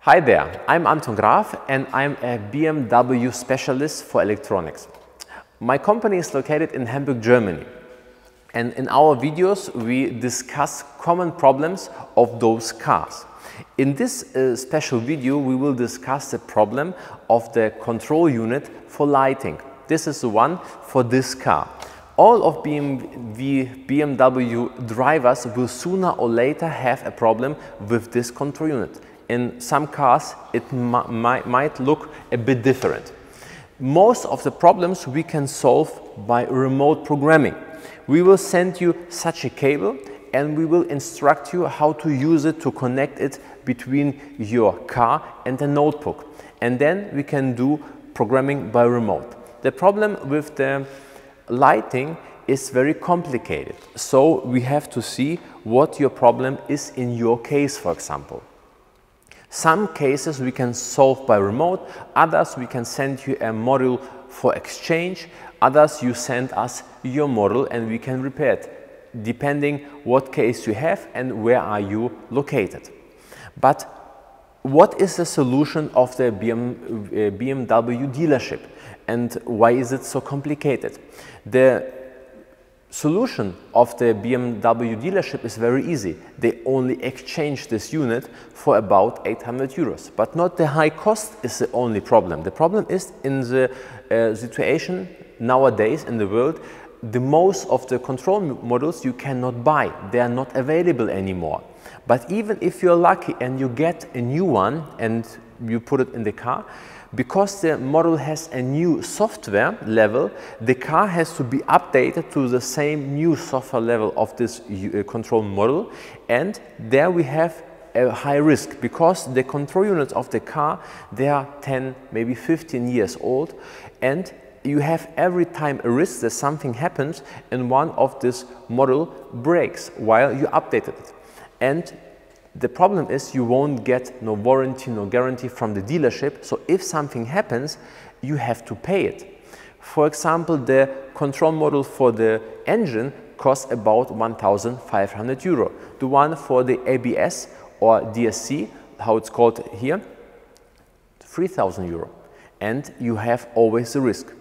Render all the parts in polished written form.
Hi there, I'm Anton Graf and I'm a BMW specialist for electronics. My company is located in Hamburg, Germany. And in our videos we discuss common problems of those cars. In this special video we will discuss the problem of the control unit for lighting. This is the one for this car. All of BMW drivers will sooner or later have a problem with this control unit. In some cars it might look a bit different. Most of the problems we can solve by remote programming. We will send you such a cable and we will instruct you how to use it to connect it between your car and the notebook. And then we can do programming by remote. The problem with the lighting is very complicated. So we have to see what your problem is in your case, for example. Some cases we can solve by remote, others we can send you a module for exchange, others you send us your model and we can repair it, depending what case you have and where are you located. But what is the solution of the BMW dealership and why is it so complicated? The solution of the BMW dealership is very easy. They only exchange this unit for about 800 euros. But not the high cost is the only problem. The problem is in the situation nowadays in the world, the most of the control models you cannot buy. They are not available anymore. But even if you're lucky and you get a new one and you put it in the car, because the model has a new software level, the car has to be updated to the same new software level of this control model, and there we have a high risk because the control units of the car, they are 10, maybe 15 years old, and you have every time a risk that something happens and one of this model breaks while you updated it. And the problem is you won't get no warranty, no guarantee from the dealership, so if something happens, you have to pay it. For example, the control module for the engine costs about 1,500 euro. The one for the ABS or DSC, how it's called here, 3,000 euro. And you have always the risk.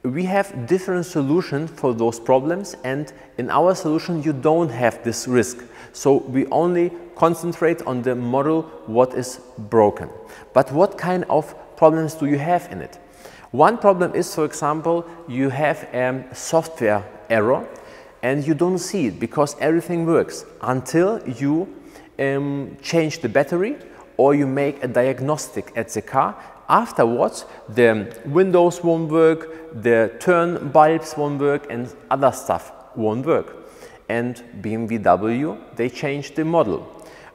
We have different solutions for those problems, and in our solution you don't have this risk. So we only concentrate on the model what is broken. But what kind of problems do you have in it? One problem is, for example, you have a software error and you don't see it because everything works until you change the battery or you make a diagnostic at the car. Afterwards, the windows won't work, the turn bulbs won't work and other stuff won't work. And BMW, they changed the model.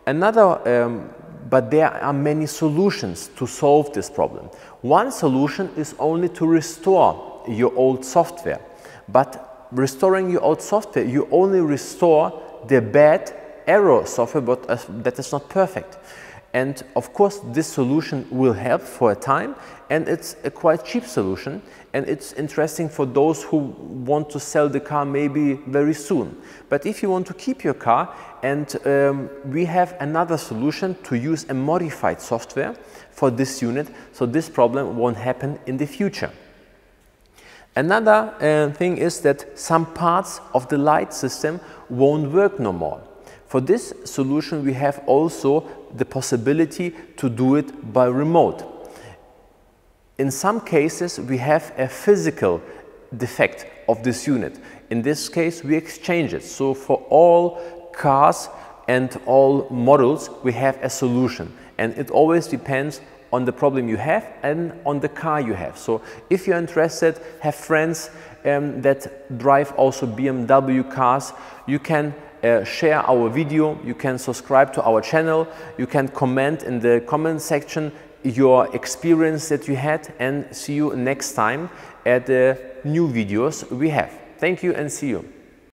But there are many solutions to solve this problem. One solution is only to restore your old software. But restoring your old software, you only restore the bad error software, but that is not perfect. And of course, this solution will help for a time, and it's a quite cheap solution, and it's interesting for those who want to sell the car maybe very soon. But if you want to keep your car, and we have another solution to use a modified software for this unit, so this problem won't happen in the future. Another thing is that some parts of the light system won't work no more. For this solution we have also the possibility to do it by remote. In some cases we have a physical defect of this unit. In this case we exchange it. So for all cars and all models we have a solution, and it always depends on the problem you have and on the car you have. So if you're interested, have friends that drive also BMW cars, you can share our video, you can subscribe to our channel, you can comment in the comment section your experience that you had, and see you next time at the new videos we have. Thank you and see you.